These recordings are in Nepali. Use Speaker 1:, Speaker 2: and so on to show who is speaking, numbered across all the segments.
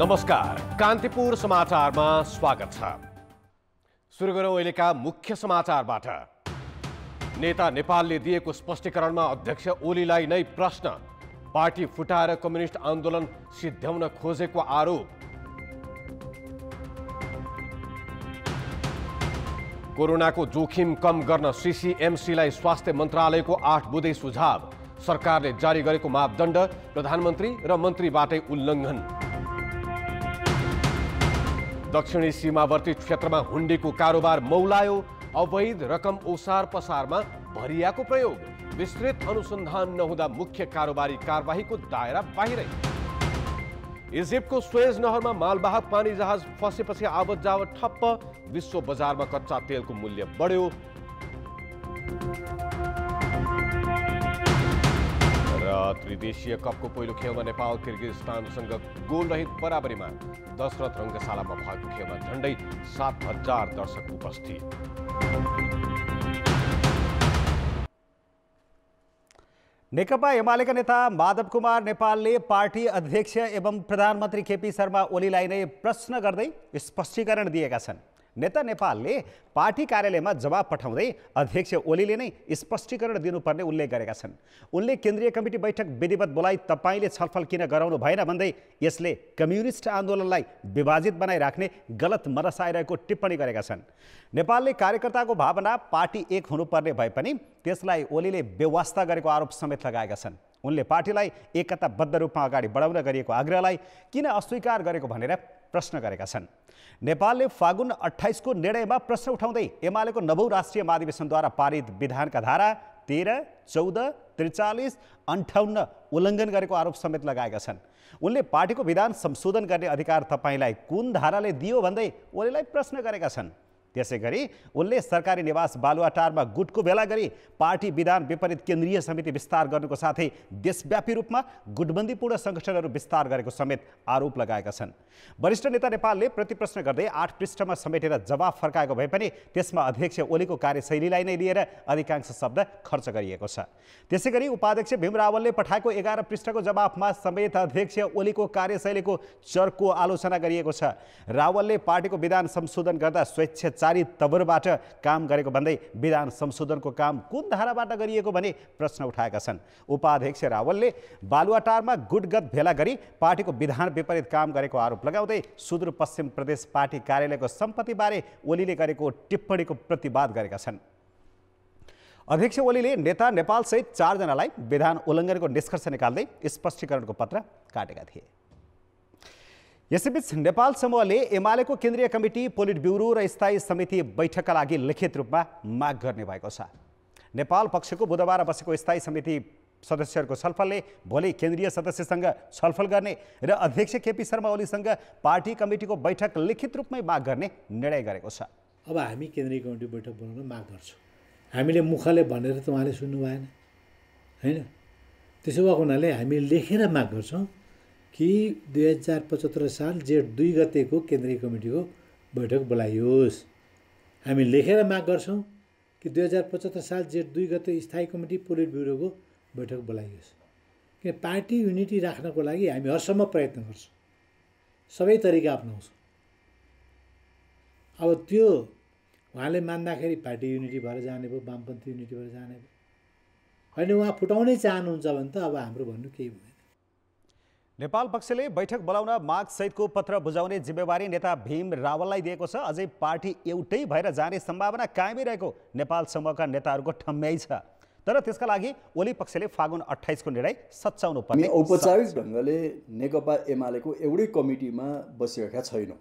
Speaker 1: नमस्कार, कान्तिपुर समाचारमा स्वागत छ। सुरु गरौँ अहिलेका मुख्य समाचारबाट। नेता नेपालले दिएको स्पष्टीकरणमा अध्यक्ष ओलीलाई नै प्रश्न। पार्टी फुटाएर कम्युनिस्ट आन्दोलन सिद्ध्याउन खोजेको आरोप। कोरोनाको जोखिम कम गर्न सीसीएमसीलाई स्वास्थ्य मन्त्रालयको 8 बुँदे सुझाव। सरकारले जारी गरेको मापदण्ड प्रधानमन्त्री र मन्त्रीबाटै उल्लङ्घन। दक्षिणी सीमावर्ती क्षेत्रमा हुण्डीको कारोबार मौलायो। अवैध रकम ओसार पसारमा भरियाको प्रयोग। विस्तृत अनुसन्धान नहुँदा मुख्य कारोबारी कारबाहीको दायरा बाहिरै। इजिप्टको स्वेज नहरमा मालवाहक पानी जहाज फसेपछि आवत जावत ठप्प। विश्व बजारमा कच्चा तेलको मूल्य बढ्यो। र त्रिदेशीय कपको पहिलो खेलमा नेपाल किर्गिजस्तानसँग गोलरहित बराबरीमा दशरथ रङ्गशालामा भएको खेलमा झण्डै 7,000 दर्शक उपस्थित।
Speaker 2: नेकपा एमालेका नेता माधव कुमार नेपालले पार्टी अध्यक्ष एवं प्रधानमन्त्री केपी शर्मा ओलीलाई नै प्रश्न गर्दै स्पष्टीकरण दिएका छन्। नेता नेपालले पार्टी कार्यालयमा जवाब पठाउँदै अध्यक्ष ओलीले नै स्पष्टीकरण दिनुपर्ने उल्लेख गरेका छन्। उनले केन्द्रीय कमिटी बैठक विधिवत बोलाई तपाईले छलफल किन गराउनु भएन भन्दै यसले कम्युनिस्ट आन्दोलनलाई विभाजित बनाइराख्ने गलत मनसाइरहेको टिप्पणी गरेका छन्। नेपालले कार्यकर्ताको भावना पार्टी एक हुनुपर्ने भए पनि त्यसलाई ओलीले बेवास्ता गरेको आरोप समेत लगाएका छन्। उनले पार्टीलाई एकताबद्ध रूपमा अगाडि बढाउन गरिएको आग्रहलाई किन अस्वीकार गरेको भनेर प्रश्न गरेका छन्। नेपालले फागुन 28 को निर्णयमा प्रश्न उठाउँदै एमालेको 9औं राष्ट्रिय महाधिवेशनद्वारा पारित विधानका धारा 13, 14, 43, 58 उल्लङ्घन गरेको आरोप समेत लगाएका छन्। उनले पार्टीको विधान संशोधन गर्ने अधिकार तपाईलाई कुन धाराले दियो भन्दै ओलीलाई प्रश्न गरेका छन्। त्यसैगरी उनले सरकारी निवास बालुवाटारमा गुटको भेला गरी पार्टी विधान विपरीत केन्द्रीय समिति विस्तार गर्नुको साथै देशव्यापी रूपमा गुटबन्दीपूर्ण संगठनहरू विस्तार गरेको समेत आरोप लगाएका छन्। वरिष्ठ नेता नेपालले प्रतिप्रश्न गर्दै 8 पृष्ठमा समेटेर जवाफ फर्काएको भए पनि त्यसमा अध्यक्ष ओलीको कार्यशैलीलाई नै लिएर अधिकांश शब्द खर्च गरिएको छ। त्यसैगरी उपाध्यक्ष भीम रावलले पठाएको 11 पृष्ठको जवाफमा समेत अध्यक्ष ओलीको कार्यशैलीको चर्को आलोचना गरिएको छ। रावलले पार्टीको विधान संशोधन गर्दा स्वेच्छाचारी तवरबाट काम गरेको भन्दै विधान संशोधनको काम कुन धाराबाट गरिएको भने प्रश्न उठाएका छन्। उपाध्यक्ष रावलले बालुवाटारमा गुटगत भेला गरी पार्टीको विधान विपरीत काम गरेको आरोप लगाउँदै सुदूरपश्चिम प्रदेश पार्टी कार्यालयको सम्पत्तिबारे ओलीले गरेको टिप्पणीको प्रतिवाद गरेका छन्। अध्यक्ष ओलीले नेता नेपालसहित 4 जनालाई विधान उल्लङ्घनको निष्कर्ष निकाल्दै स्पष्टीकरणको पत्र काटेका थिए। यसैबीच नेपाल समूहले एमालेको केन्द्रीय कमिटी, पोलिट ब्युरो र स्थायी समिति बैठकका लागि लिखित रूपमा माग गर्ने भएको छ। नेपाल पक्षको बुधबार बसेको स्थायी समिति सदस्यहरूको छलफलले भोलि केन्द्रीय सदस्यसँग छलफल गर्ने र अध्यक्ष केपी शर्मा ओलीसँग पार्टी कमिटीको बैठक लिखित रूपमै माग गर्ने निर्णय गरेको छ।
Speaker 3: अब हामी केन्द्रीय कमिटी बैठक बोलाउन माग गर्छौँ। हामीले मुखले भनेर त उहाँले सुन्नु भएन हैन। त्यसो भएको हुनाले हामी लेखेर माग गर्छौँ कि 2075 साल जेठ 2 गतेको केन्द्रीय कमिटीको बैठक बोलाइयोस्। हामी लेखेर माग गर्छौँ कि 2075 साल जेठ 2 गते स्थायी कमिटी, पोलिट ब्युरोको बैठक बोलाइयोस्। किन पार्टी युनिटी राख्नको लागि हामी हरसम्म प्रयत्न गर्छौँ, सबै तरिका अपनाउँछौँ। अब त्यो उहाँले मान्दाखेरि पार्टी युनिटी भएर जाने भयो, वामपन्थी युनिटी भएर जाने भयो। होइन उहाँ फुटाउनै चाहनुहुन्छ भने त अब हाम्रो भन्नु केही हुँदैन।
Speaker 2: नेपाल पक्षले बैठक बोलाउन माग सहितको पत्र बुझाउने जिम्मेवारी नेता भीम रावललाई दिएको छ। अझै पार्टी एउटै भएर जाने सम्भावना कायमै रहेको नेपाल समूहका नेताहरूको ठम्याइ छ। तर त्यसका लागि ओली पक्षले फागुन 28 को निर्णय सच्याउनु पर्ने।
Speaker 4: औपचारिक ढङ्गले नेकपा एमालेको एउटै कमिटीमा बसिरहेका छैनौँ।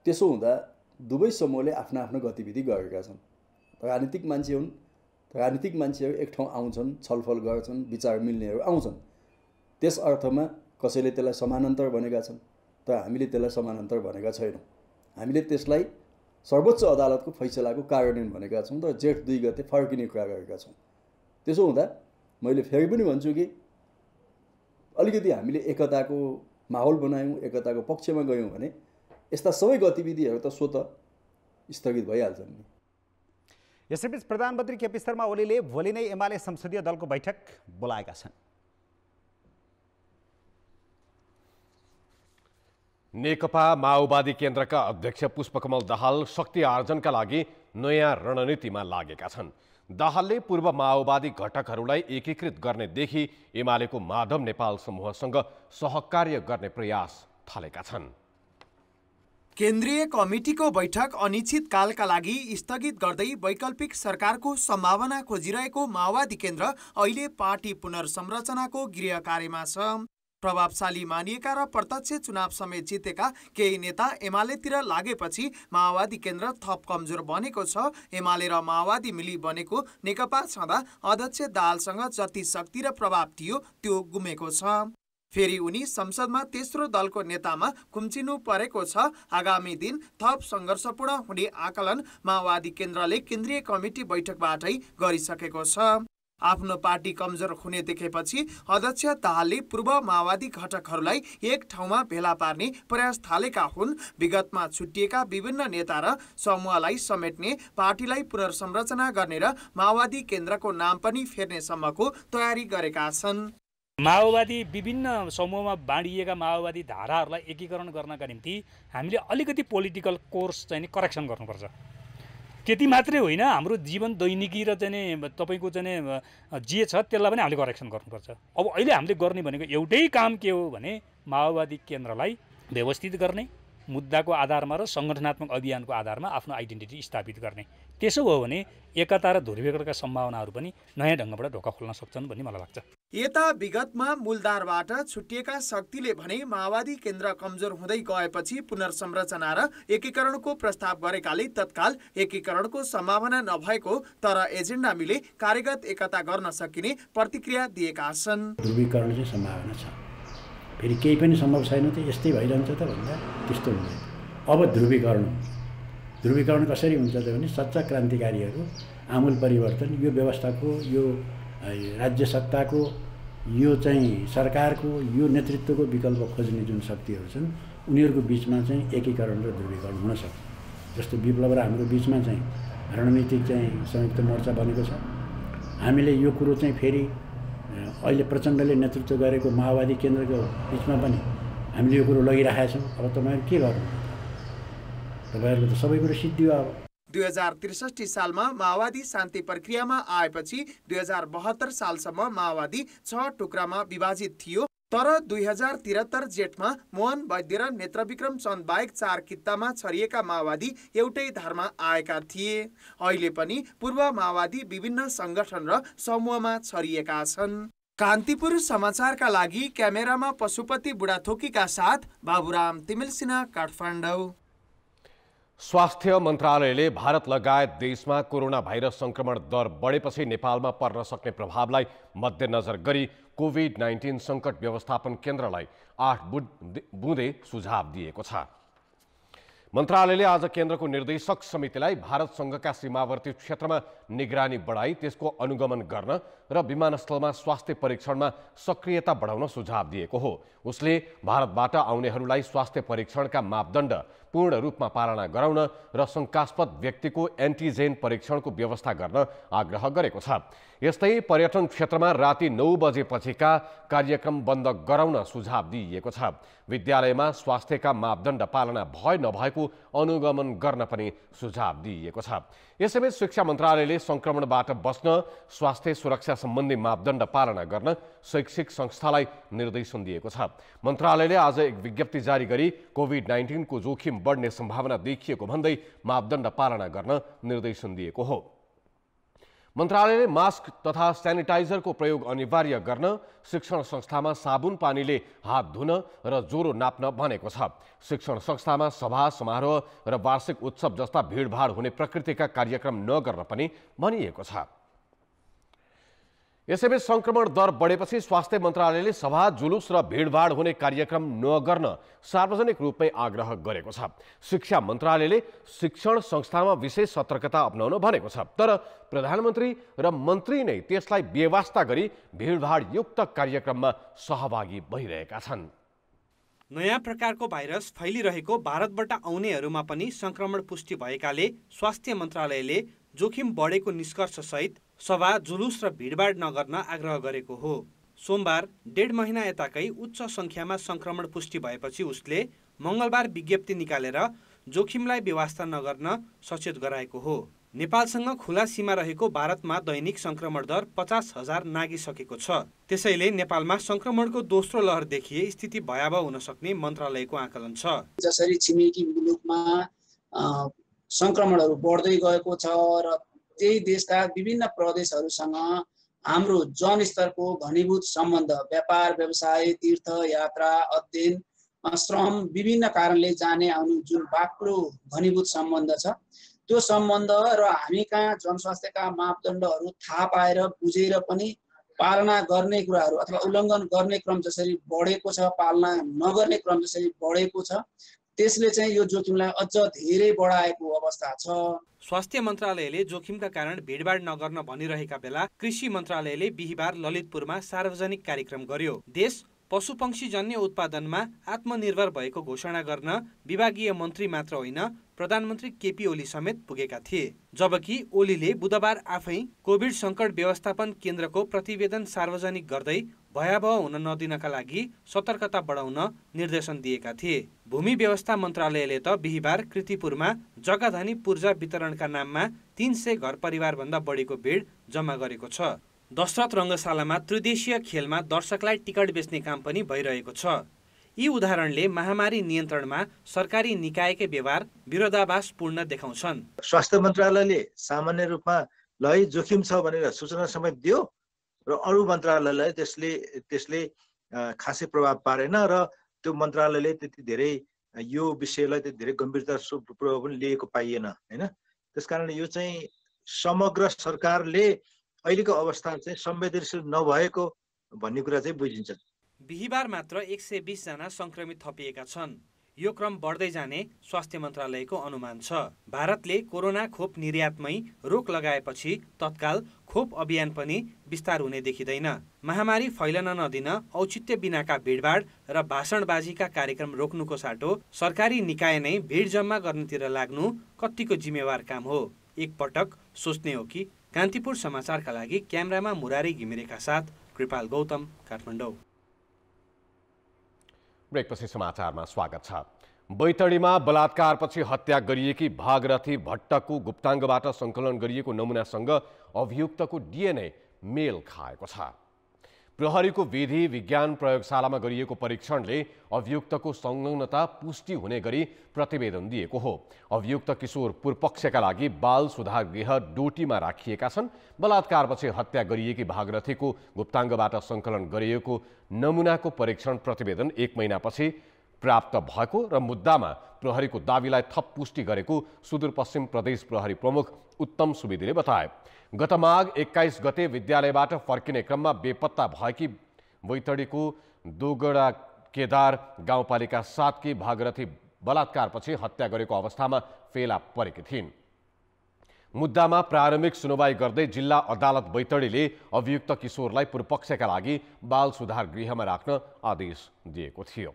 Speaker 4: त्यसो हुँदा दुवै समूहले आफ्ना आफ्ना गतिविधि गरेका छन्। राजनीतिक मान्छे हुन्, राजनीतिक मान्छेहरू एक ठाउँ आउँछन्, छलफल गर्छन्, विचार मिल्नेहरू आउँछन्। त्यस अर्थमा कसैले त्यसलाई समानान्तर भनेका छन्, तर हामीले त्यसलाई समानान्तर भनेका छैनौँ। हामीले त्यसलाई सर्वोच्च अदालतको फैसलाको कार्यान्वयन भनेका छौँ र जेठ 2 गते फर्किने कुरा गरेका छौँ। त्यसो हुँदा मैले फेरि पनि भन्छु कि अलिकति हामीले एकताको माहौल बनायौँ, एकताको पक्षमा गयौँ भने यस्ता सबै गतिविधिहरू त स्वतः स्थगित भइहाल्छन् नि।
Speaker 2: यसैबीच प्रधानमन्त्री केपी शर्मा ओलीले भोलि नै एमाले संसदीय दलको बैठक बोलाएका छन्।
Speaker 1: नेकपा माओवादी केन्द्रका अध्यक्ष पुष्पकमल दाहाल शक्ति आर्जनका लागि नयाँ रणनीतिमा लागेका छन्। दाहालले पूर्व माओवादी घटकहरूलाई एकीकृत गर्नेदेखि एमालेको माधव नेपाल समूहसँग सहकार्य गर्ने प्रयास थालेका छन्।
Speaker 5: केन्द्रीय कमिटीको बैठक अनिश्चितकालका लागि स्थगित गर्दै वैकल्पिक सरकारको सम्भावना खोजिरहेको माओवादी केन्द्र अहिले पार्टी पुनर्संरचनाको गृह कार्यमा छ। प्रभावशाली मानिएका र प्रत्यक्ष चुनाव समेत जितेका केही नेता एमालेतिर लागेपछि माओवादी केन्द्र थप कमजोर बनेको छ। एमाले र माओवादी मिली बनेको नेकपा छँदा अध्यक्ष दाहालसँग जति शक्ति र प्रभाव थियो त्यो गुमेको छ। फेरि उनी संसदमा तेस्रो दलको नेतामा खुम्चिनु परेको छ। आगामी दिन थप सङ्घर्षपूर्ण हुने आकलन माओवादी केन्द्रले केन्द्रीय कमिटी बैठकबाटै गरिसकेको छ। आफ्नो पार्टी कमजोर हुने देखेपछि अध्यक्ष दाहालले पूर्व माओवादी घटकहरूलाई एक ठाउँमा भेला पार्ने प्रयास थालेका हुन्। विगतमा छुट्टिएका विभिन्न नेता र समूहलाई समेट्ने, पार्टीलाई पुनर्संरचना गर्ने र माओवादी केन्द्रको नाम पनि फेर्ने सम्मको तयारी गरेका छन्।
Speaker 6: माओवादी विभिन्न समूहमा बाँडिएका माओवादी धाराहरूलाई एकीकरण गर्नका निम्ति हामीले अलिकति पोलिटिकल कोर्स चाहिँ करेक्सन गर्नुपर्छ। त्यति मात्रै होइन, हाम्रो जीवन दैनिकी र चाहिँ तपाईँको चाहिँ जे छ त्यसलाई पनि हामीले करेक्सन गर्नुपर्छ। अब अहिले हामीले गर्ने भनेको एउटै काम के हो भने माओवादी केन्द्रलाई व्यवस्थित गर्ने, मुद्दाको आधारमा र सङ्गठनात्मक अभियानको आधारमा आफ्नो आइडेन्टिटी स्थापित गर्ने। त्यसो हो भने एकता र ध्रुवीकरणका सम्भावनाहरू पनि नयाँ ढङ्गबाट ढोका खोल्न सक्छन् भन्ने मलाई लाग्छ।
Speaker 5: यता विगतमा मूलधारबाट छुट्टिएका शक्तिले भने माओवादी केन्द्र कमजोर हुँदै गएपछि पुनर्संरचना र एकीकरणको प्रस्ताव गरेकाले तत्काल एकीकरणको सम्भावना नभएको तर एजेन्डा मिले कार्यगत एकता गर्न सकिने प्रतिक्रिया दिएका छन्।
Speaker 7: ध्रुवीकरण चाहिँ सम्भावना छ, फेरि केही पनि सम्भव छैन त यस्तै भइरहन्छ त भन्दा त्यस्तो हुँदैन। अब ध्रुवीकरण कसरी हुन्छ त भने सच्चा क्रान्तिकारीहरू, आमूल परिवर्तन, यो व्यवस्थाको, यो राज्य सत्ताको, यो चाहिँ सरकारको, यो नेतृत्वको विकल्प खोज्ने जुन शक्तिहरू छन् उनीहरूको बिचमा चाहिँ एकीकरण र ध्रुवीकरण हुन सक्छ। जस्तो विप्लव र हाम्रो बिचमा चाहिँ रणनीतिक चाहिँ संयुक्त मोर्चा बनेको छ। हामीले यो कुरो चाहिँ फेरि अहिले प्रचण्डले नेतृत्व गरेको माओवादी केन्द्रको बिचमा पनि हामीले यो कुरो लगिरहेका छौँ। अब तपाईँहरू के गर्नु? तपाईँहरूको त सबै कुरो सिद्धियो। अब
Speaker 5: 2063 सालमा माओवादी शान्ति प्रक्रियामा आएपछि 2072 सालसम्म माओवादी 6 टुक्रामा विभाजित थियो। तर 2073 जेठमा मोहन वैद्य र नेत्रविक्रम चन्द बाहेक 4 कित्तामा छरिएका माओवादी एउटै धारमा आएका थिए। अहिले पनि पूर्व माओवादी विभिन्न सङ्गठन र समूहमा छरिएका छन्। कान्तिपुर समाचारका लागि क्यामेरामा पशुपति बुढाथोकीका साथ बाबुराम तिमिल सिन्हा, काठमाडौँ।
Speaker 1: स्वास्थ्य मन्त्रालयले भारत लगायत देशमा कोरोना भाइरस संक्रमण दर बढेपछि नेपालमा पर्न सक्ने प्रभावलाई मध्यनजर गरी कोभिड-19 सङ्कट व्यवस्थापन केन्द्रलाई 8 बुँदे सुझाव दिएको छ। मन्त्रालयले आज केन्द्रको निर्देशक समितिलाई भारतसँगका सीमावर्ती क्षेत्रमा निगरानी बढाई त्यसको अनुगमन गर्न र विमानस्थलमा स्वास्थ्य परीक्षणमा सक्रियता बढाउन सुझाव दिएको हो। उसले भारतबाट आउनेहरूलाई स्वास्थ्य परीक्षणका मापदण्ड पूर्ण रूपमा पालना गराउन र शङ्कास्पद व्यक्तिको एन्टिजेन परीक्षणको व्यवस्था गर्न आग्रह गरेको छ। यस्तै पर्यटन क्षेत्रमा राति 9 बजेपछिका कार्यक्रम बन्द गराउन सुझाव दिइएको छ। विद्यालयमा स्वास्थ्यका मापदण्ड पालना भए नभएको अनुगमन गर्न पनि सुझाव दिइएको छ। यसैबीच शिक्षा मन्त्रालयले संक्रमणबाट बच्न स्वास्थ्य सुरक्षा सम्बन्धी मापदण्ड पालना गर्न शैक्षिक संस्थालाई निर्देशन दिएको छ। मन्त्रालयले आज एक विज्ञप्ति जारी गरी कोभिड-19 को जोखिम बढ्ने सम्भावना देखिएको भन्दै मापदण्ड पालना गर्न निर्देशन दिएको हो। मन्त्रालयले मास्क तथा सेनिटाइजरको प्रयोग अनिवार्य गर्न, शिक्षण संस्थामा साबुन पानीले हात धुन र ज्वरो नाप्न भनेको छ। शिक्षण संस्थामा सभा समारोह र वार्षिक उत्सव जस्ता भिडभाड हुने प्रकृतिका कार्यक्रम नगर्न पनि भनिएको छ। यसैबीच संक्रमण दर बढेपछि स्वास्थ्य मन्त्रालयले सभा, जुलुस र भिडभाड हुने कार्यक्रम नगर्न सार्वजनिक रूपमै आग्रह गरेको छ। शिक्षा मन्त्रालयले शिक्षण संस्थामा विशेष सतर्कता अपनाउन भनेको छ। तर प्रधानमन्त्री र मन्त्री नै त्यसलाई बेवास्ता गरी भिडभाडयुक्त कार्यक्रममा सहभागी भइरहेका छन्।
Speaker 8: नयाँ प्रकारको भाइरस फैलिरहेको भारतबाट आउनेहरूमा पनि संक्रमण पुष्टि भएकाले स्वास्थ्य मन्त्रालयले जोखिम बढेको निष्कर्षसहित सभा, जुलुस र भिडभाड नगर्न आग्रह गरेको हो। सोमबार 1.5 महिना यताकै उच्च सङ्ख्यामा संक्रमण पुष्टि भएपछि उसले मङ्गलबार विज्ञप्ति निकालेर जोखिमलाई बेवास्ता नगर्न सचेत गराएको हो। नेपालसँग खुला सीमा रहेको भारतमा दैनिक संक्रमण दर 50,000 नागिसकेको छ। त्यसैले नेपालमा संक्रमणको दोस्रो लहर देखिए स्थिति भयावह हुन सक्ने मन्त्रालयको आकलन छ।
Speaker 9: जसरी छिमेकी मुलुकमा संक्रमणहरू बढ्दै गएको छ र त्यही देशका विभिन्न प्रदेशहरूसँग हाम्रो जनस्तरको घनीभूत सम्बन्ध, व्यापार व्यवसाय, तीर्थयात्रा, अध्ययन, श्रम, विभिन्न कारणले जाने आउने जुन बाक्लो घनीभूत सम्बन्ध छ, त्यो सम्बन्ध र हामी कहाँ जनस्वास्थ्यका मापदण्डहरू थाहा पाएर बुझेर पनि पालना गर्ने कुराहरू अथवा उल्लङ्घन गर्ने क्रम जसरी बढेको छ, पालना नगर्ने क्रम जसरी बढेको छ, त्यसले चाहिँ यो जोखिमलाई अझ धेरै बढाएको अवस्था छ।
Speaker 8: स्वास्थ्य मन्त्रालयले जोखिमका कारण भिडभाड नगर्न भनिरहेका बेला कृषि मन्त्रालयले बिहीबार ललितपुरमा सार्वजनिक कार्यक्रम गर्यो। देश पशुपक्षीजन्य उत्पादनमा आत्मनिर्भर भएको घोषणा गर्न विभागीय मन्त्री मात्र होइन, प्रधानमन्त्री केपी ओली समेत पुगेका थिए। जबकि ओलीले बुधबार आफै कोभिड सङ्कट व्यवस्थापन केन्द्रको प्रतिवेदन सार्वजनिक गर्दै भयावह हुन नदिनका लागि सतर्कता बढाउन निर्देशन दिएका थिए। भूमि व्यवस्था मन्त्रालयले त बिहीबार कृतिपुरमा जग्गाधनी पूर्जा वितरणका नाममा 300 घर परिवारभन्दा बढीको भिड जम्मा गरेको छ। दशरथ रङ्गशालामा त्रिदेशीय खेलमा दर्शकलाई टिकट बेच्ने काम पनि भइरहेको छ। यी उदाहरणले महामारी नियन्त्रणमा सरकारी निकायकै व्यवहार विरोधाभासपूर्ण देखाउँछन्।
Speaker 10: स्वास्थ्य मन्त्रालयले सामान्य रूपमा ल जोखिम छ भनेर सूचना समेत दियो र अरू मन्त्रालयलाई त्यसले खासै प्रभाव पारेन र त्यो मन्त्रालयले त्यति धेरै यो विषयलाई त्यति धेरै गम्भीरतापूर्वक पनि लिएको पाइएन हैन। त्यसकारण यो चाहिँ समग्र सरकारले अहिलेको अवस्था चाहिँ संवेदनशील नभएको भन्ने कुरा चाहिँ बुझिन्छ।
Speaker 8: बिहीबार मात्र 120 जना संक्रमित थपिएका छन्। यो क्रम बढ्दै जाने स्वास्थ्य मन्त्रालयको अनुमान छ। भारतले कोरोना खोप निर्यातमै रोक लगाएपछि तत्काल खोप अभियान पनि विस्तार हुने देखिँदैन। महामारी फैलन नदिन औचित्य बिनाका भिडभाड र भाषणबाजीका कार्यक्रम रोक्नुको साटो सरकारी निकाय नै भिड जम्मा गर्नतिर लाग्नु कतिको जिम्मेवार काम हो? एकपटक सोच्ने हो कि? कान्तिपुर समाचारका लागि क्यामेरामा मुरारी घिमिरेका साथ कृपाल गौतम, काठमाडौँ।
Speaker 1: ब्रेकपछि समाचारमा स्वागत छ। बैतडीमा बलात्कारपछि हत्या गरिएकी भागरथी भट्टको गुप्ताङ्गबाट सङ्कलन गरिएको नमुनासँग अभियुक्तको डिएनए मेल खाएको छ। प्रहरीको विधि विज्ञान प्रयोगशालामा गरिएको परीक्षणले अभियुक्तको संलग्नता पुष्टि हुने गरी प्रतिवेदन दिएको हो। अभियुक्त किशोर पूर्वपक्षका लागि बाल सुधार गृह डोटीमा राखिएका छन्। बलात्कारपछि हत्या गरिएकी भागरथीको गुप्ताङ्गबाट सङ्कलन गरिएको नमुनाको परीक्षण प्रतिवेदन 1 महिनापछि प्राप्त भएको र मुद्दामा प्रहरीको दावीलाई थप पुष्टि गरेको सुदूरपश्चिम प्रदेश प्रहरी प्रमुख उत्तम सुवेदीले बताए। गत माघ 21 गते विद्यालयबाट फर्किने क्रममा बेपत्ता भएकी बैतडीको दोगडा केदार गाउँपालिका 7 की भागरथी बलात्कारपछि हत्या गरेको अवस्थामा फेला परेकी थिइन्। मुद्दामा प्रारम्भिक सुनवाई गर्दै जिल्ला अदालत बैतडीले अभियुक्त किशोरलाई पूर्वपक्षका लागि बाल सुधार गृहमा राख्न आदेश दिएको थियो।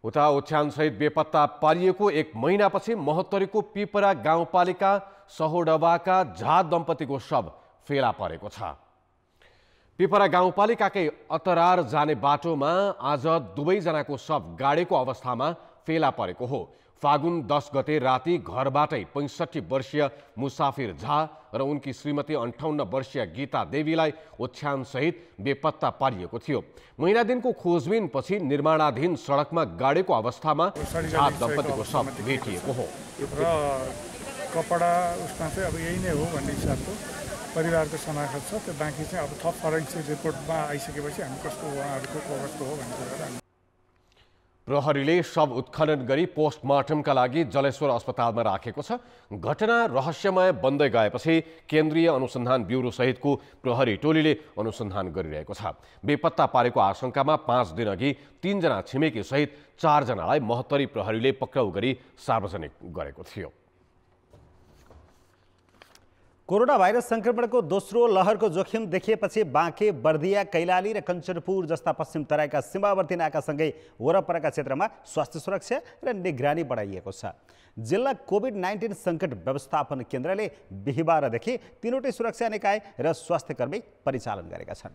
Speaker 1: उता ओछ्यानसहित बेपत्ता पारिएको 1 महिनापछि महोत्तरीको पिपरा गाउँपालिका सहोडवाका झा दम्पतिको शव फेला परेको छ। पिपरा गाउँपालिकाकै अतरार जाने बाटोमा आज दुवैजनाको शव गाडेको अवस्थामा फेला परेको हो। फागुन 10 गते राति घरबाटै 65 वर्षीय मुसाफिर झा र उनकी श्रीमती 58 वर्षीय गीता देवीलाई ओछ्यानसहित बेपत्ता पारिएको थियो। महिना दिनको खोजबिनपछि निर्माणाधीन सडकमा गाडेको अवस्थामा झा दम्पतिको शव भेटिएको हो।
Speaker 11: र कपडा उसमा चाहिँ अब यही नै हो भन्ने हिसाबको परिवारको शनाखत छ। त्यो बाँकी चाहिँ अब थप फरेन्सिक रिपोर्टमा आइसकेपछि हामी कस्तो उहाँहरूको कस्तो हो भन्ने कुरा।
Speaker 1: प्रहरीले शव उत्खनन गरी पोस्टमार्टमका लागि जलेश्वर अस्पतालमा राखेको छ। घटना रहस्यमय बन्दै गएपछि केन्द्रीय अनुसन्धान ब्युरो सहितको प्रहरी टोलीले अनुसन्धान गरिरहेको छ। बेपत्ता पारेको आशंकामा 5 दिन अघि 3 जना छिमेकी सहित 4 जनालाई महोत्तरी प्रहरीले पक्राउ गरी सार्वजनिक गरेको थियो।
Speaker 2: कोरोना भाइरस संक्रमणको दोस्रो लहरको जोखिम देखिएपछि बाँके, बर्दिया, कैलाली र कञ्चनपुर जस्ता पश्चिम तराईका सीमावर्ती नाकासँगै वरपरका क्षेत्रमा स्वास्थ्य सुरक्षा र निगरानी बढाइएको छ। जिल्ला कोभिड-19 सङ्कट व्यवस्थापन केन्द्रले बिहीबारदेखि 3वटै सुरक्षा निकाय र स्वास्थ्यकर्मी परिचालन गरेका छन्।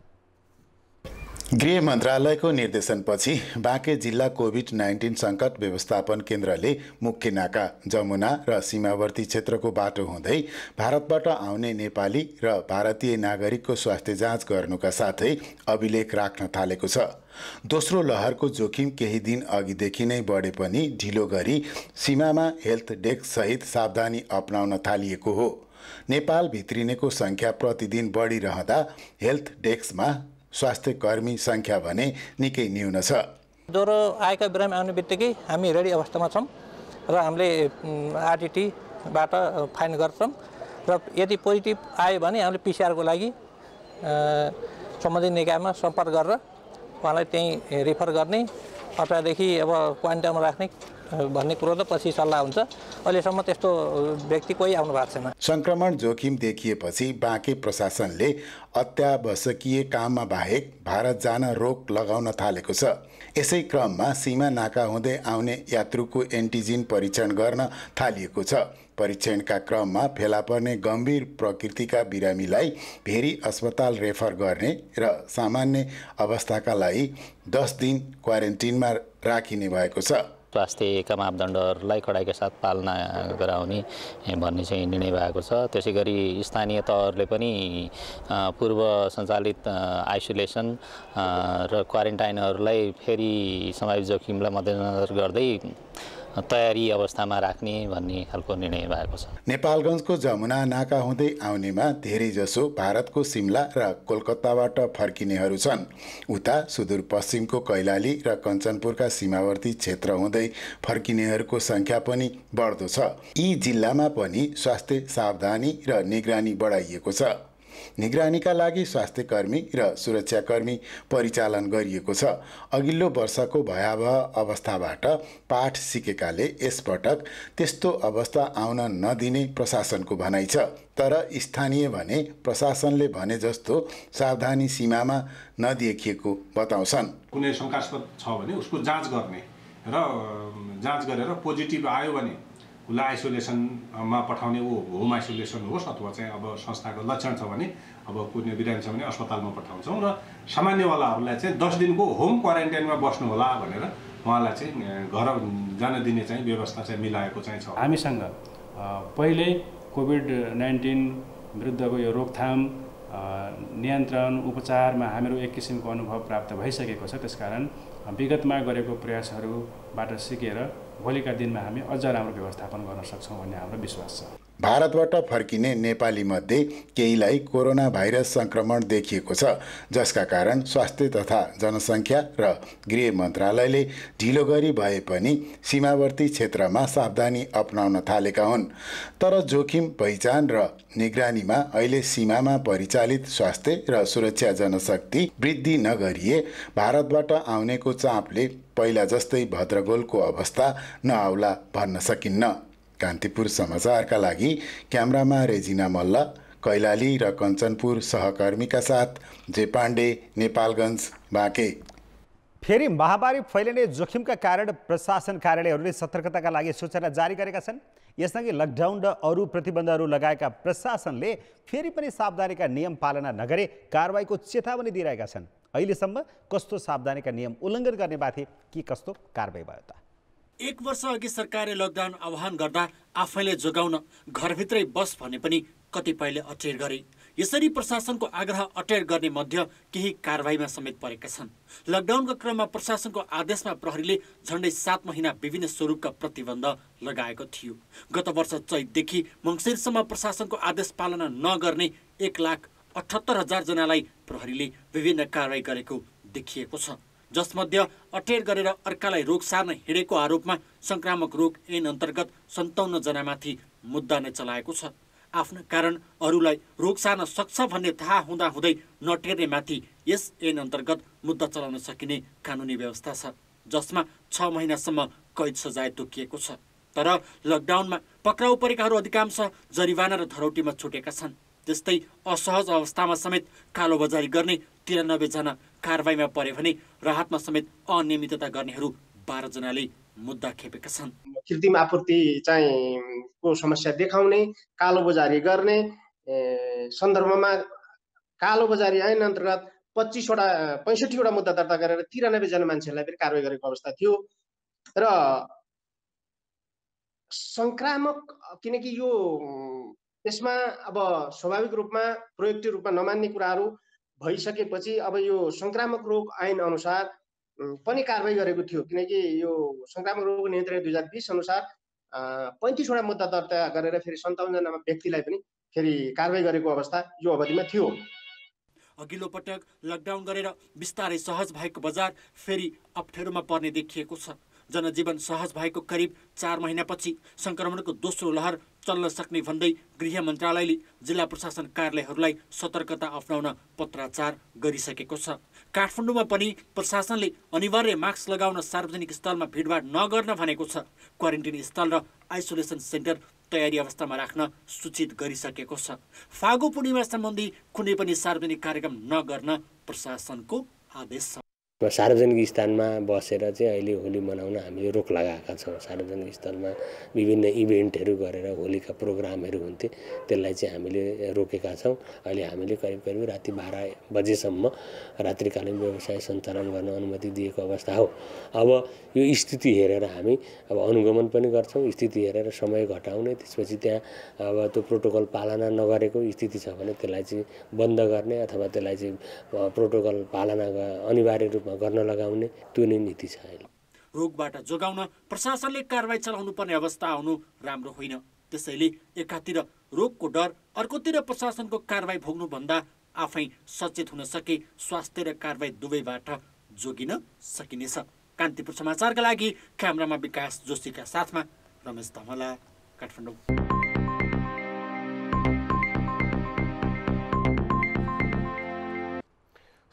Speaker 12: गृह मन्त्रालयको निर्देशनपछि बाँके जिल्ला कोभिड-19 सङ्कट व्यवस्थापन केन्द्रले मुख्य नाका, जमुना र सीमावर्ती क्षेत्रको बाटो हुँदै भारतबाट आउने नेपाली र भारतीय नागरिकको स्वास्थ्य जाँच गर्नुका साथै अभिलेख राख्न थालेको छ। दोस्रो लहरको जोखिम केही दिन अघिदेखि नै बढे पनि ढिलो गरी सीमामा हेल्थ डेस्क सहित सावधानी अपनाउन थालिएको हो। नेपाल भित्रिनेको संख्या प्रतिदिन बढिरहँदा हेल्थ डेस्कमा स्वास्थ्य कर्मी संख्या भने निकै न्यून छ।
Speaker 13: ज्वरो आएका बिरामी आउने बित्तिकै हामी रेडी अवस्थामा छौँ र हामीले आरटिटीबाट फाइन गर्छौँ र यदि पोजिटिभ आयो भने हामीले पिसिआरको लागि सम्बन्धित निकायमा सम्पर्क गरेर उहाँलाई त्यहीँ रिफर गर्ने अथवादेखि अब क्वारेन्टाइनमा राख्ने भन्ने कुरो त पछि सल्लाह हुन्छ। अहिलेसम्म त्यस्तो व्यक्ति कोही आउनु भएको छैन।
Speaker 12: संक्रमण जोखिम देखिएपछि बाँके प्रशासनले अत्यावश्यकीय काममा बाहेक भारत जान रोक लगाउन थालेको छ। यसै क्रममा सीमा नाका हुँदै आउने यात्रुको एन्टिजेन परीक्षण गर्न थालिएको छ। परीक्षणका क्रममा फेला पर्ने गम्भीर प्रकृतिका बिरामीलाई फेरि अस्पताल रेफर गर्ने र सामान्य अवस्थाका लागि 10 दिन क्वारेन्टिनमा राखिने भएको छ।
Speaker 14: स्वास्थ्यका मापदण्डहरूलाई कडाइका साथ पालना गराउने भन्ने चाहिँ निर्णय भएको छ। त्यसै गरी स्थानीय तहहरूले पनि पूर्व सञ्चालित आइसोलेसन र क्वारेन्टाइनहरूलाई फेरि सम्भावित जोखिमलाई मध्यनजर गर्दै तयारी अवस्थामा राख्ने भन्ने खालको निर्णय भएको छ।
Speaker 12: नेपालगञ्जको जमुना नाका हुँदै आउनेमा धेरैजसो भारतको सिमला र कोलकाताबाट फर्किनेहरू छन्। उता सुदूरपश्चिमको कैलाली र कञ्चनपुरका सीमावर्ती क्षेत्र हुँदै फर्किनेहरूको संख्या पनि बढ्दो छ। यी जिल्लामा पनि स्वास्थ्य सावधानी र निगरानी बढाइएको छ। निगरानीका लागि स्वास्थ्यकर्मी र सुरक्षाकर्मी परिचालन गरिएको छ। अघिल्लो वर्षको भयावह अवस्थाबाट पाठ सिकेकाले यसपटक त्यस्तो अवस्था आउन नदिने प्रशासनको भनाइ छ। तर स्थानीय भने प्रशासनले भने जस्तो सावधानी सीमामा नदेखिएको बताउँछन्।
Speaker 15: कुनै शङ्कास्पद छ भने उसको जाँच गर्ने र जाँच गरेर पोजिटिभ आयो भने उसलाई आइसोलेसनमा पठाउने, वो होम आइसोलेसन होस् अथवा चाहिँ अब संस्थाको लक्षण छ भने अब कुनै बिरामी छ भने अस्पतालमा पठाउँछौँ र सामान्यवालाहरूलाई चाहिँ 10 दिनको होम क्वारेन्टाइनमा बस्नु होला भनेर उहाँलाई चाहिँ घर जान दिने चाहिँ व्यवस्था चाहिँ मिलाएको चाहिँ छ।
Speaker 16: हामीसँग पहिले कोभिड-19 विरुद्धको यो रोकथाम नियन्त्रण उपचारमा हामीहरू एक किसिमको अनुभव प्राप्त भइसकेको छ। त्यसकारण विगतमा गरेको प्रयासहरूबाट सिकेर भोलिका दिनमा हामी अझ राम्रो व्यवस्थापन गर्न सक्छौँ भन्ने हाम्रो विश्वास छ।
Speaker 12: भारतबाट फर्किने नेपाली मध्ये केहीलाई कोरोना भाइरस संक्रमण देखिएको छ, जसका कारण स्वास्थ्य तथा जनसङ्ख्या र गृह मन्त्रालयले ढिलो गरी भए पनि सीमावर्ती क्षेत्रमा सावधानी अपनाउन थालेका हुन्। तर जोखिम पहिचान र निगरानीमा अहिले सीमामा परिचालित स्वास्थ्य र सुरक्षा जनशक्ति वृद्धि नगरिए भारतबाट आउनेको चापले पहिला जस्तै भद्रगोलको अवस्था नआउला भन्न सकिन्न। कान्तिपुर समाचारका लागि क्यामेरामा रेजिना मल्ल, कैलाली र कञ्चनपुर सहकर्मीका साथ जे पाण्डे, नेपालगञ्ज, बाँके।
Speaker 2: फेरि महामारी फैलिने जोखिमका कारण प्रशासन कार्यालयहरूले सतर्कताका लागि सूचना जारी गरेका छन्। यसअघि लकडाउन र अरू प्रतिबन्धहरू लगाएका प्रशासनले फेरि पनि सावधानीका नियम पालना नगरे कारबाहीको चेतावनी दिइरहेका छन्। अहिलेसम्म कस्तो सावधानीका नियम उल्लङ्घन गर्ने माथि के कस्तो कारबाही भयो त?
Speaker 5: 1 वर्ष अघि सरकारले लकडाउन आह्वान गर्दा आफैले जोगाउन घरभित्रै बस भने पनि कतिपयले अटेर गरे। यसरी प्रशासनको आग्रह अटेर गर्ने मध्ये केही कारबाहीमा समेत परेका छन्। लकडाउनका क्रममा प्रशासनको आदेशमा प्रहरीले झण्डै 7 महिना विभिन्न स्वरूपका प्रतिबन्ध लगाएको थियो। गत वर्ष चैतदेखि मङ्सिरसम्म प्रशासनको आदेश पालना नगर्ने 1,78,000 जनालाई प्रहरीले विभिन्न कारबाही गरेको देखिएको छ। जसमध्ये अटेर गरेर अर्कालाई रोग सार्न हिँडेको आरोपमा संक्रामक रोग ऐन अन्तर्गत 57 जनामाथि मुद्दा नै चलाएको छ। आफ्नो कारण अरूलाई रोग सार्न सक्छ भन्ने थाहा हुँदाहुँदै नटेर्ने माथि यस ऐन अन्तर्गत मुद्दा चलाउन सकिने कानुनी व्यवस्था छ, जसमा 6 महिनासम्म कैद सजाय तोकिएको छ। तर लकडाउनमा पक्राउ परेकाहरू अधिकांश जरिवाना र धरौटीमा छुटेका छन्। त्यस्तै असहज अवस्थामा समेत कालोबजारी गर्ने 93 जना कारबाहीमा परे भने राहतमा समेत अनियमितता गर्नेहरू 12 जनाले मुद्दा खेपेका छन्।
Speaker 17: कृत्रिम आपूर्ति चाहिँ को समस्या देखाउने, कालोबजारी गर्ने सन्दर्भमा कालोबजारी ऐन अन्तर्गत 65वटा मुद्दा दर्ता गरेर 93 जना मान्छेलाई फेरि कारवाही गरेको अवस्था थियो। र संक्रामक किनकि यो त्यसमा अब स्वाभाविक रूपमा प्रोएक्टिभ रूपमा नमान्ने कुराहरू भइसकेपछि अब यो संक्रामक रोग ऐन अनुसार पनि कारवाही गरेको थियो। किनकि यो संक्रामक रोग नियन्त्रण 2020 अनुसार 35वटा मुद्दा दर्ता गरेर फेरि 57 जना व्यक्तिलाई पनि फेरि कारवाही गरेको अवस्था यो अवधिमा थियो।
Speaker 5: अघिल्लो पटक लकडाउन गरेर बिस्तारै सहज भएको बजार फेरि अप्ठ्यारोमा पर्ने देखिएको छ। जनजीवन सहज भएको करिब 4 महिनापछि संक्रमणको दोस्रो लहर चल्न सक्ने भन्दै गृह मन्त्रालयले जिल्ला प्रशासन कार्यालयहरूलाई सतर्कता अप्नाउन पत्राचार गरिसकेको छ। काठमाडौँमा पनि प्रशासनले अनिवार्य मास्क लगाउन, सार्वजनिक स्थलमा भिडभाड नगर्न भनेको छ। क्वारेन्टिन स्थल र आइसोलेसन सेन्टर तयारी अवस्थामा राख्न सूचित गरिसकेको छ। फागु पूर्णिमा सम्बन्धी कुनै पनि सार्वजनिक कार्यक्रम नगर्न प्रशासनको आदेश छ।
Speaker 18: सार्वजनिक स्थानमा बसेर चाहिँ अहिले होली मनाउन हामीले रोक लगाएका छौँ। सार्वजनिक स्थलमा विभिन्न इभेन्टहरू गरेर होलीका प्रोग्रामहरू हुन्थे, त्यसलाई चाहिँ हामीले रोकेका छौँ। अहिले हामीले करिब राति 12 बजेसम्म रात्रिकालीन व्यवसाय सञ्चालन गर्न अनुमति दिएको अवस्था हो। अब यो स्थिति हेरेर हामी अब अनुगमन पनि गर्छौँ। स्थिति हेरेर समय घटाउने, त्यसपछि त्यहाँ अब त्यो प्रोटोकल पालना नगरेको स्थिति छ भने त्यसलाई चाहिँ बन्द गर्ने अथवा त्यसलाई चाहिँ प्रोटोकल पालना अनिवार्य रूपमा गर्न लगाउने, त्यो नै नीति छ। अहिले
Speaker 5: रोगबाट जोगाउन प्रशासनले कारबाही चलाउनु पर्ने अवस्था आउनु राम्रो होइन। त्यसैले एकातिर रोगको डर, अर्कोतिर प्रशासनको कारबाही भोग्नु भन्दा आफै सचेत हुन सके स्वास्थ्य र कारबाही दुवैबाट जोगिन सकिनेछ। कान्तिपुर समाचारका लागि क्यामेरामा विकास जोशीका साथमा रमेश धमला, काठमाडौँ।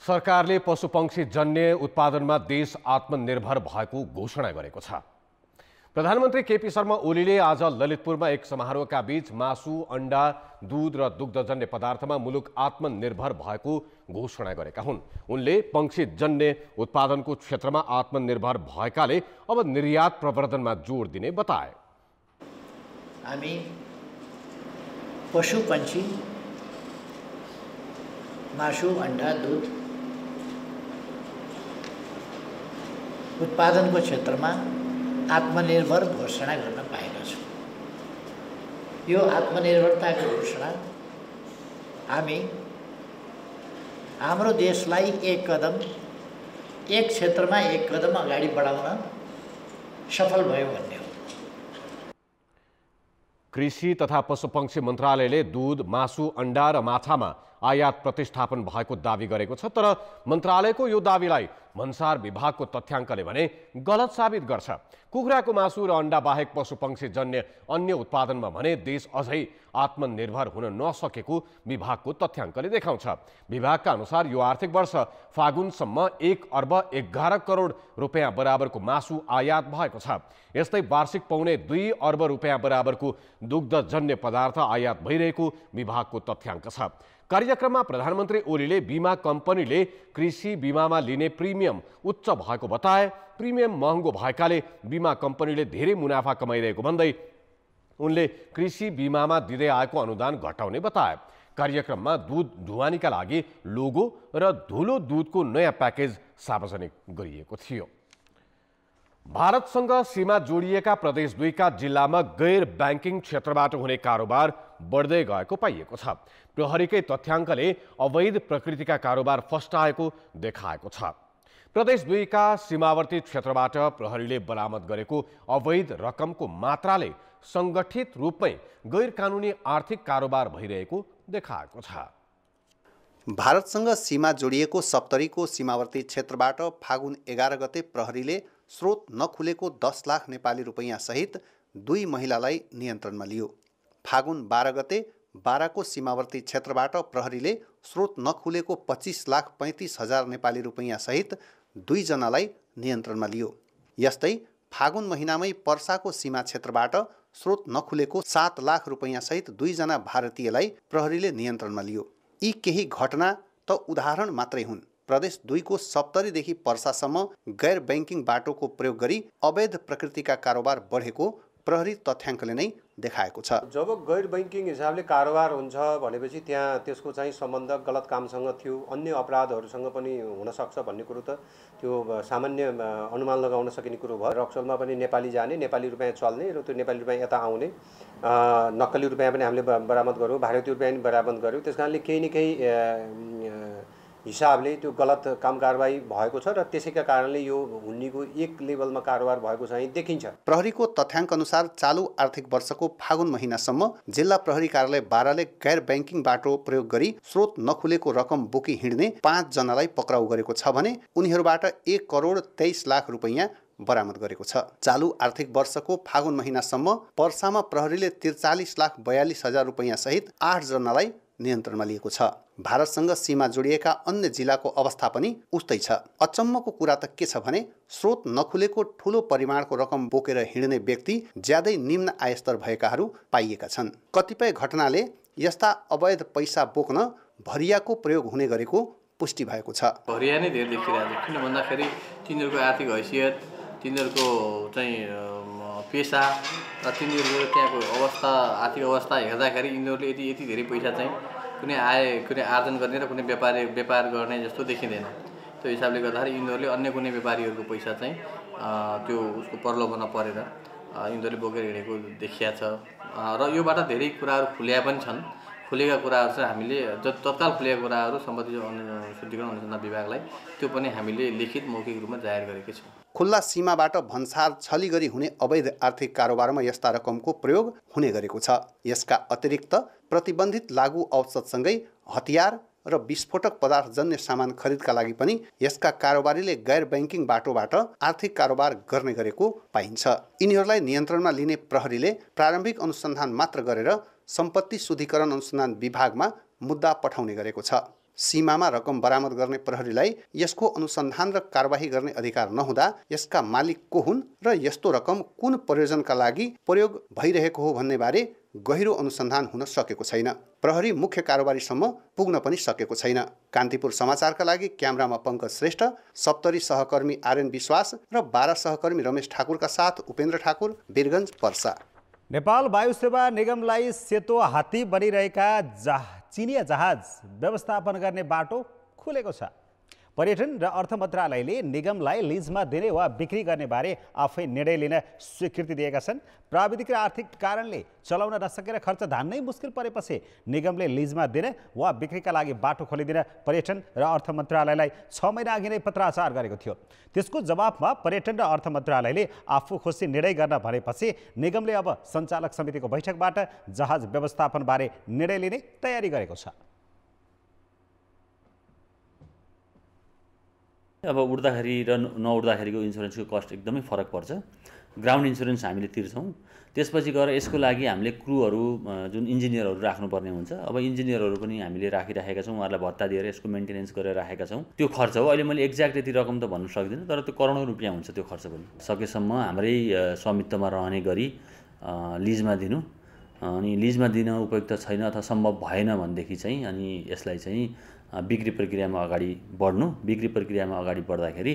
Speaker 1: सरकारले पशुपक्षी जन्य उत्पादनमा देश आत्मनिर्भर भएको घोषणा गरेको छ। प्रधानमन्त्री केपी शर्मा ओलीले आज ललितपुरमा एक समारोहका बीच मासु, अंडा, दूध र दुग्धजन्य पदार्थमा मुलुक आत्मनिर्भर भएको घोषणा गरेका हुन्। उनले पक्षीजन्य उत्पादनको क्षेत्रमा आत्मनिर्भर भएकाले अब निर्यात प्रवर्धनमा जोड दिने बताए।
Speaker 19: हामी पशुपक्षी, मासु, अंडा, दूध उत्पादनको क्षेत्रमा आत्मनिर्भर घोषणा गर्न पाएका छौँ। यो आत्मनिर्भरताको घोषणा हामी हाम्रो देशलाई एक क्षेत्रमा एक कदम अगाडि बढाउन सफल भयो भन्ने हो।
Speaker 1: कृषि तथा पशुपक्षी मन्त्रालयले दूध, मासु, अंडा र माछामा आयात प्रतिस्थापन भएको दावी गरेको छ। तर मन्त्रालयको यो दावीलाई भन्सार विभागको तथ्याङ्कले भने गलत साबित गर्छ। कुखुराको मासु र अंडा बाहेक पशुपक्षी जन्य अन्य उत्पादनमा भने देश अझै आत्मनिर्भर हुन नसकेको विभागको तथ्याङ्कले देखाउँछ। विभागका अनुसार यो आर्थिक वर्ष फागुनसम्म 1 अर्ब 11 करोड रुपियाँ बराबरको मासु आयात भएको छ। यस्तै वार्षिक पौने 2 अर्ब रुपियाँ बराबरको दुग्धजन्य पदार्थ आयात भइरहेको विभागको तथ्याङ्क छ। कार्यक्रममा प्रधानमन्त्री ओलीले बीमा कम्पनीले कृषि बीमामा लिने प्रिमियम उच्च भएको बताए। प्रिमियम महँगो भएकाले बीमा कम्पनीले धेरै मुनाफा कमाइरहेको भन्दै उनले कृषि बीमामा दिँदै आएको अनुदान घटाउने बताए। कार्यक्रममा दूध ढुवानीका लागि लोगो र धुलो दूधको नयाँ प्याकेज सार्वजनिक गरिएको थियो। भारतसँग सीमा जोडिएका प्रदेश 2 का जिल्लामा गैर ब्याङ्किङ क्षेत्रबाट हुने कारोबार बढ्दै गएको पाइएको छ। प्रहरीकै तथ्याङ्कले अवैध प्रकृतिका कारोबार फस्टाएको देखाएको छ। प्रदेश 2 का सीमावर्ती क्षेत्रबाट प्रहरीले बरामद गरेको अवैध रकमको मात्राले सङ्गठित रूपमै गैर कानुनी आर्थिक कारोबार भइरहेको देखाएको छ।
Speaker 20: भारतसँग सीमा जोडिएको सप्तरीको सीमावर्ती क्षेत्रबाट फागुन 11 गते प्रहरीले स्रोत नखुलेको 10 लाख नेपाली रुपैयाँ सहित 2 महिलालाई नियन्त्रणमा लियो। फागुन 12 गते बाराको सीमावर्ती क्षेत्रबाट प्रहरीले स्रोत नखुलेको 25 लाख 35 हजार नेपाली रुपैयाँ सहित 2 जनालाई नियन्त्रणमा लियो। यस्तै फागुन महिनामै पर्साको सीमा क्षेत्रबाट स्रोत नखुलेको 7 लाख रुपैयाँ सहित 2 जना भारतीयलाई प्रहरीले नियन्त्रणमा लियो। यी केही घटना त उदाहरण मात्रै हुन्। प्रदेश 2 को सप्तरीदेखि पर्सासम्म गैर ब्याङ्किङ बाटोको प्रयोग गरी अवैध प्रकृतिका कारोबार बढेको प्रहरी तथ्याङ्कले नै देखाएको छ।
Speaker 21: जब गैर बैंकिङ हिसाबले कारोबार हुन्छ भनेपछि त्यहाँ त्यसको चाहिँ सम्बन्ध गलत कामसँग थियो, अन्य अपराधहरूसँग पनि हुनसक्छ भन्ने कुरो त त्यो सामान्य अनुमान लगाउन सकिने कुरो भयो। रक्सौलमा पनि नेपाली जाने, नेपाली रुपियाँ चल्ने र त्यो नेपाली रुपियाँ यता आउने, नक्कली रुपियाँ पनि हामीले बरामद गऱ्यौँ, भारतीय रुपियाँ पनि बरामद गऱ्यौँ। त्यस कारणले केही न केही हिसाबले त्यो गलत काम कारबाही भएको छ र त्यसैका कारणले यो हुन्नीको एक लेभलमा कारोबार भएको चाहिँ देखिन्छ।
Speaker 20: प्रहरीको तथ्याङ्क अनुसार चालु आर्थिक वर्षको फागुन महिनासम्म जिल्ला प्रहरी कार्यालय बाराले गैर बैंकिङ बाटो प्रयोग गरी स्रोत नखुलेको रकम बोकी हिँड्ने 5 जनालाई पक्राउ गरेको छ भने उनीहरूबाट 1 करोड 23 लाख रुपैयाँ बरामद गरेको छ। चालु आर्थिक वर्षको फागुन महिनासम्म पर्सामा प्रहरीले 43 लाख 42 हजार रुपैयाँ सहित 8 जनालाई नियन्त्रणमा लिएको छ। भारतसँग सीमा जोडिएका अन्य जिल्लाको अवस्था पनि उस्तै छ। अचम्मको कुरा त के छ भने स्रोत नखुलेको ठूलो परिमाणको रकम बोकेर हिँड्ने व्यक्ति ज्यादै निम्न आयस्तर भएकाहरू पाइएका छन्। कतिपय घटनाले यस्ता अवैध पैसा बोक्न भरियाको प्रयोग हुने गरेको पुष्टि भएको छ।
Speaker 22: भरिया नै धेरै देखिरहेको छ, किन भन्दाखेरि तिनीहरूको आर्थिक हैसियत, तिनीहरूको चाहिँ पेसा र तिनीहरूको त्यहाँको अवस्था, आर्थिक अवस्था हेर्दाखेरि यिनीहरूले यति धेरै पैसा चाहिँ कुनै आर्जन गर्ने र कुनै व्यापार गर्ने जस्तो देखिँदैन। त्यो हिसाबले गर्दाखेरि यिनीहरूले अन्य कुनै व्यापारीहरूको पैसा चाहिँ त्यो उसको प्रलोभनमा परेर यिनीहरूले बोकेर हिँडेको देखिया छ र योबाट धेरै कुराहरू खुल्या पनि छन्। खुलेका कुराहरू चाहिँ हामीले तत्काल खुलेका कुराहरू सम्बन्धित शुद्धिकरण अनुसन्धान विभागलाई त्यो पनि हामीले लिखित मौखिक रूपमा जाहेर गरेकै छौँ।
Speaker 20: खुल्ला सीमाबाट भन्सार छली गरी हुने अवैध आर्थिक कारोबारमा यस्ता रकमको प्रयोग हुने गरेको छ। यसका अतिरिक्त प्रतिबन्धित लागु औषधसँगै हतियार र विस्फोटक पदार्थजन्य सामान खरिदका लागि पनि यसका कारोबारीले गैर बैंकिङ बाटोबाट आर्थिक कारोबार गर्ने गरेको पाइन्छ। यिनीहरूलाई नियन्त्रणमा लिने प्रहरीले प्रारम्भिक अनुसन्धान मात्र गरेर सम्पत्ति शुद्धिकरण अनुसन्धान विभागमा मुद्दा पठाउने गरेको छ। सीमामा रकम बरामद गर्ने प्रहरीलाई यसको अनुसन्धान र कारबाही गर्ने अधिकार नहुँदा यसका मालिक को हुन् र यस्तो रकम कुन प्रयोजनका लागि प्रयोग भइरहेको हो भन्ने बारे गहिरो अनुसन्धान हुन सकेको छैन। प्रहरी मुख्य कारोबारीसम्म पुग्न पनि सकेको छैन। कान्तिपुर समाचारका लागि क्यामेरामा पङ्कज श्रेष्ठ, सप्तरी सहकर्मी आर्यन विश्वास र 12 सहकर्मी रमेश ठाकुरका साथ उपेन्द्र ठाकुर, वीरगञ्ज, पर्सा।
Speaker 2: नेपाल वायु सेवा निगमलाई सेतो हात्ती बनिरहेका चिनिया जहाज व्यवस्थापन गर्ने बाटो खुलेको छ। पर्यटन र अर्थ मन्त्रालयले निगमलाई लिजमा दिने वा बिक्री गर्ने बारे आफै निर्णय लिन स्वीकृति दिएका छन्। प्राविधिक र आर्थिक कारणले चलाउन नसकेर खर्च धान्नै मुस्किल परेपछि निगमले लिजमा दिने वा बिक्रीका लागि बाटो खोलिदिन पर्यटन र अर्थ मन्त्रालयलाई 6 महिना अघि नै पत्राचार गरेको थियो। त्यसको जवाफमा पर्यटन र अर्थ मन्त्रालयले आफू खुसी निर्णय गर्न भनेपछि निगमले अब सञ्चालक समितिको बैठकबाट जहाज व्यवस्थापनबारे निर्णय लिने तयारी गरेको छ।
Speaker 23: अब उड्दाखेरि र नउड्दाखेरिको इन्सुरेन्सको कस्ट एकदमै फरक पर्छ। ग्राउन्ड इन्सुरेन्स हामीले तिर्छौँ, त्यसपछि गएर यसको लागि हामीले क्रुहरू जुन इन्जिनियरहरू राख्नुपर्ने हुन्छ। अब इन्जिनियरहरू पनि हामीले राखिराखेका छौँ, उहाँहरूलाई भत्ता दिएर यसको मेन्टेनेन्स गरेर राखेका छौँ। त्यो खर्च हो, अहिले मैले एक्ज्याक्ट यति रकम त भन्न सक्दिनँ, तर त्यो करोडौँ रुपियाँ हुन्छ त्यो खर्च पनि। सकेसम्म हाम्रै स्वामित्वमा रहने गरी लिजमा दिनु, अनि लिजमा दिन उपयुक्त छैन अथवा सम्भव भएन भनेदेखि चाहिँ अनि यसलाई चाहिँ बिक्री प्रक्रियामा अगाडि बढ्नु। बिक्री प्रक्रियामा अगाडि बढ्दाखेरि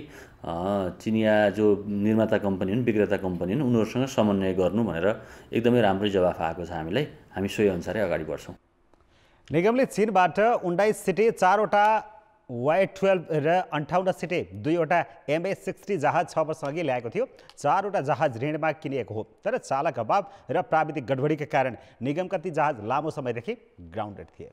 Speaker 23: चिनिया जो निर्माता कम्पनी हुन्, विक्रेता कम्पनी हुन्, उनीहरूसँग समन्वय गर्नु भनेर एकदमै राम्रै जवाफ आएको छ हामीलाई। हामी सोही अनुसारै अगाडि बढ्छौँ।
Speaker 2: निगमले चीनबाट 19 सिटे 4 वटा Y12 र 58 सिटे 2 वटा MH60 जहाज 6 वर्ष अघि ल्याएको थियो। 4 वटा जहाज ऋणमा किनिएको हो, तर चालक अभाव र प्राविधिक गडबडीका कारण निगमका ती जहाज लामो समयदेखि ग्राउन्डेड थिए।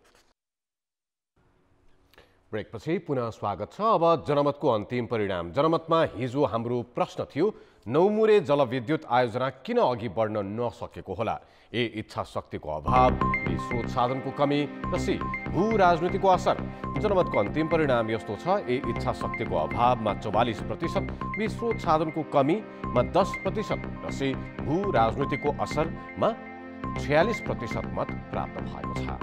Speaker 1: ब्रेकपछि पुनः स्वागत छ। अब जनमतको अन्तिम परिणाम। जनमतमा हिजो हाम्रो प्रश्न थियो, नौमुरे जलविद्युत आयोजना किन अघि बढ्न नसकेको होला? ए, इच्छा शक्तिको अभाव, बी, स्रोत साधनको कमी र सी, भू राजनीतिको असर। जनमतको अन्तिम परिणाम यस्तो छ, ए, इच्छा शक्तिको अभावमा 44%, बी, स्रोत साधनको कमीमा 10% र सी, भू राजनीतिको असरमा 46% मत प्राप्त भएको छ।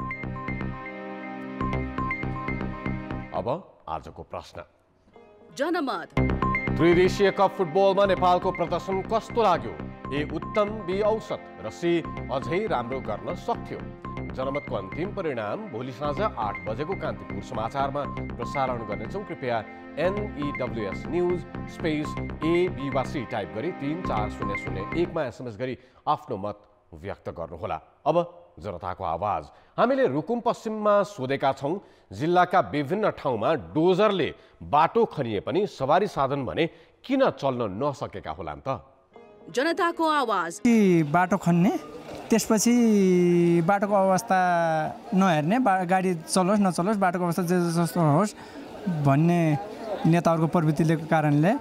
Speaker 1: अब आजको प्रश्न।
Speaker 24: जनमत।
Speaker 1: त्रिदेशीय कप फुटबलमा नेपालको प्रदर्शन कस्तो लाग्यो? ए, उत्तम, बी, औसत र सी, अझै राम्रो गर्न सक्थ्यो। जनमतको अन्तिम परिणाम भोलि साँझ 8 बजेको कान्तिपुर समाचारमा प्रसारण गर्नेछौँ। कृपया NEWS news space A, B वा C टाइप गरी 34001 मा SMS गरी आफ्नो मत व्यक्त गर्नुहोला। अब जनताको आवाज। हामीले रुकुम पश्चिममा सोधेका छौं, जिल्लाका विभिन्न ठाउँमा डोजरले बाटो खनिए पनि सवारी साधन भने किन चल्न नसकेका होलान् त?
Speaker 3: जनताको आवाज।
Speaker 4: बाटो खन्ने, त्यसपछि बाटोको अवस्था नहेर्ने, गाडी चलोस् नचलोस्, बाटोको अवस्था जे जस्तो होस् भन्ने नेताहरूको प्रवृत्तिले कारणले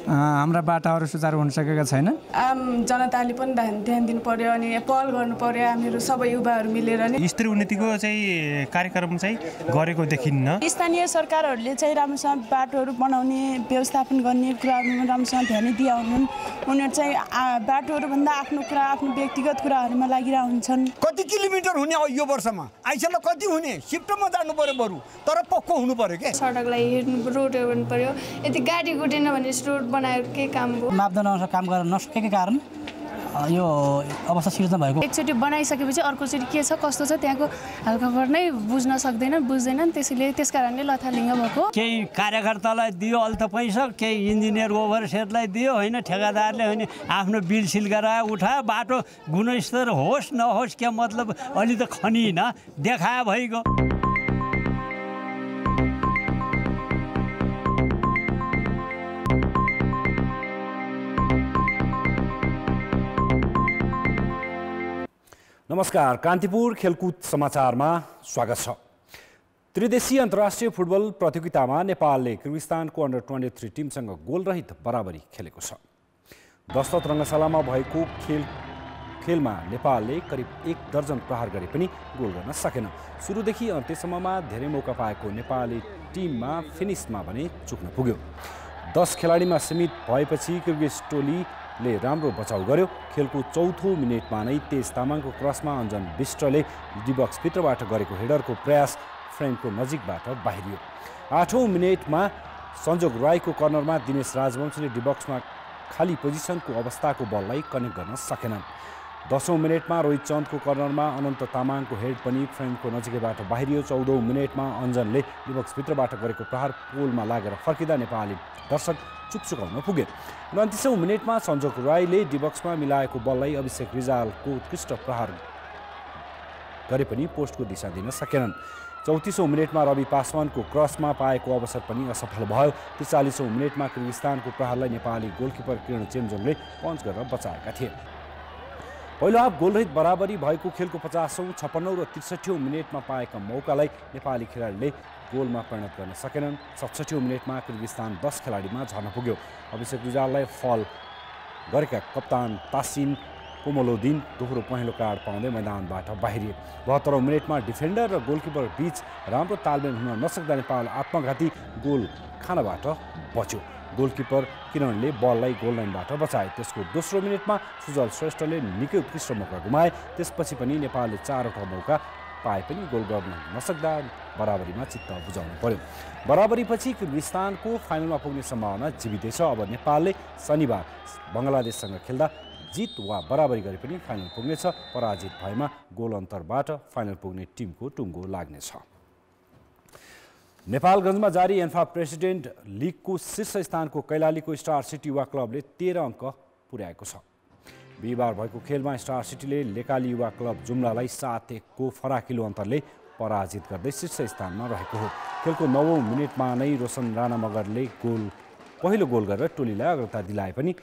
Speaker 4: हाम्रा बाटाहरू सुचारू हुन सकेका छैनन्।
Speaker 6: आम जनताले पनि ध्यान दिनु पर्यो अनि पहल गर्नु पर्यो। हामीहरू सबै युवाहरू मिलेर नि
Speaker 24: स्त्री उन्नतिको चाहिँ कार्यक्रम चाहिँ गरेको देखिन्न।
Speaker 6: स्थानीय सरकारहरूले चाहिँ राम्रोसँग बाटोहरू बनाउने, व्यवस्थापन गर्ने कुराहरूमा राम्रोसँग ध्यान दिए हुनुहुन्। उनीहरू चाहिँ बाटोहरूभन्दा आफ्नो कुरा, आफ्नो व्यक्तिगत कुराहरूमा लागिरहेका हुन्छन्।
Speaker 25: कति किलोमिटर हुने यो वर्षमा आइसक्यो, कति हुने सिफ्टमा जानु पर्यो बरु, तर पक्को हुनु पर्यो के।
Speaker 6: सडकलाई हेर्नु, रोडहरू हेर्नु पर्यो। यदि गाडी गुटेन भने रोड बनाएर के काम हो?
Speaker 26: मापदण्ड अनुसार काम गर्न नसकेको कारण यो अवस्था सिर्जना भएको।
Speaker 6: एकचोटि बनाइसकेपछि अर्कोचोटि के छ कस्तो छ त्यहाँको हालखबर नै बुझ्न बुझ्दैनन्। त्यस कारणले लथालिङ्ग भएको।
Speaker 26: केही कार्यकर्तालाई दियो अलि त पैसा, केही इन्जिनियर ओभरसेयरलाई दियो, होइन ठेकादारले होइन आफ्नो बिल सिल गरायो, उठायो। बाटो गुणस्तर होस् नहोस् क्या मतलब, अलि त खनिन देखायो भइगयो।
Speaker 2: नमस्कार, कान्तिपुर खेलकुद समाचारमा स्वागत छ। त्रिदेशीय अन्तर्राष्ट्रिय फुटबल प्रतियोगितामा नेपालले किर्गिस्तानको अन्डर-23 टिमसँग गोलरहित बराबरी खेलेको छ। दशरथ रङ्गशालामा भएको खेलमा नेपालले करिब 1 दर्जन प्रहार गरे पनि गोल गर्न सकेन। सुरुदेखि अन्त्यसम्ममा धेरै मौका पाएको नेपाली टिममा फिनिसमा भने चुक्न पुग्यो। 10 खेलाडीमा सीमित भएपछि किर्गिज टोलीले राम्रो बचाउ गर्यो। खेलको चौथो मिनेटमा नै तेज तामाङको क्रसमा अञ्जन विष्टले डिबक्सभित्रबाट गरेको हेडरको प्रयास फ्रेमको नजिकबाट बाहिरियो। 8औं मिनेटमा संजोग राईको कर्नरमा दिनेश राजवंशीले डिबक्समा खाली पोजिसनको अवस्थाको बललाई कनेक्ट गर्न सकेनन्। 10औं मिनेटमा रोहित चन्दको कर्नरमा अनन्त तामाङको हेड पनि फ्रेमको नजिकैबाट बाहिरियो। 14औं मिनेटमा अञ्जनले डिबक्सभित्रबाट गरेको प्रहार पोलमा लागेर फर्किँदा नेपाली दर्शक चुकचुकाउन पुगे। 29औं मिनेटमा संजोग राईले डिबक्समा मिलाएको बललाई अभिषेक रिजालको उत्कृष्ट प्रहार गरे पनि पोस्टको दिशा दिन सकेनन्। 34औं मिनेटमा रवि पासवानको क्रसमा पाएको अवसर पनि असफल भयो। 43औं मिनेटमा किर्गिस्तानको प्रहारलाई नेपाली गोलकिपर किरण चेम्जोङले पञ्च गरेर बचाएका थिए। पहिलो हाफ गोलरहित बराबरी भएको खेलको 50औं, 56औं र 63औं मिनेटमा पाएका मौकालाई नेपाली खेलाडीले गोलमा परिणत गर्न सकेनन्। 67औं मिनेटमा किर्गिस्तान 10 खेलाडीमा झर्न पुग्यो। अभिषेक रिजाललाई फल गरेका कप्तान तासिन कोमलोदिन दोहोरो पहेँलो कार्ड पाउँदै मैदानबाट बाहिरिए। 72औं मिनेटमा डिफेन्डर र गोलकिपर बीच राम्रो तालमेल हुन नसक्दा नेपाल आत्मघाती गोल खानबाट बच्यो। गोलकिपर किरणले बललाई गोल लाइनबाट बचाए। त्यसको दोस्रो मिनेटमा सुजल श्रेष्ठले निकै उत्कृष्ट मौका गुमाए। त्यसपछि पनि नेपालले 4वटा मौका पाए पनि गोल गर्न नसक्दा बराबरीमा चित्त बुझाउनु पर्यो। बराबरीपछि किर्गिस्तानको फाइनलमा पुग्ने सम्भावना जीवितै छ। अब नेपालले शनिबार बङ्गलादेशसँग खेल्दा जित वा बराबरी गरे पनि फाइनल पुग्नेछ। पराजित भएमा गोल अन्तरबाट फाइनल पुग्ने टिमको टुङ्गो लाग्नेछ। नेपालगञ्जमा जारी एन्फा प्रेसिडेन्ट लिगको शीर्ष स्थानको कैलालीको स्टार सिटी युवा क्लबले 13 अङ्क पुर्याएको छ। बिहिबार भएको खेलमा स्टार सिटीले लेकाली युवा क्लब जुम्लालाई 7-1 को फराकिलो अन्तरले पराजित गर्दै शीर्ष स्थानमा रहेको हो। खेलको 9औं मिनेटमा नै रोशन राणा मगरले पहिलो गोल गरेर टोलीलाई अग्रता दिलाए पनि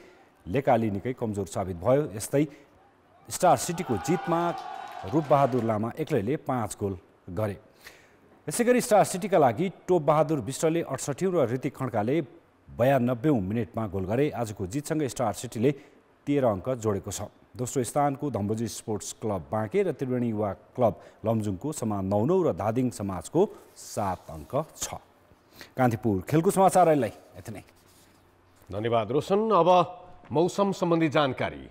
Speaker 2: लेकाली निकै कमजोर साबित भयो। यस्तै स्टार सिटीको जितमा रूपबहादुर लामा एक्लैले 5 गोल गरे। यसैगरी स्टार सिटीका लागि टोप बहादुर विष्टले 68औं र ऋतिक खड्काले 92औं मिनेटमा गोल गरे। आजको जितसँग स्टार सिटीले 13 अङ्क जोडेको छ। दोस्रो स्थानको धम्बोजी स्पोर्ट्स क्लब बाँके र त्रिवेणी युवा क्लब लमजुङको समान 9 र धादिङ समाजको 7 अङ्क छ। कान्तिपुर खेलकुद समाचार अहिले यति नै।
Speaker 1: धन्यवाद रोशन। अब मौसम सम्बन्धी जानकारी।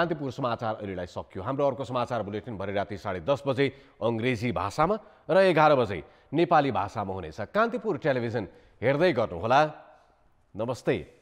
Speaker 1: कान्तिपुर समाचार अहिलेलाई सकियो। हाम्रो अर्को समाचार बुलेटिन भरे राति 10:30 बजे अङ्ग्रेजी भाषामा र 11 बजे नेपाली भाषामा हुनेछ। कान्तिपुर टेलिभिजन हेर्दै गर्नुहोला। नमस्ते।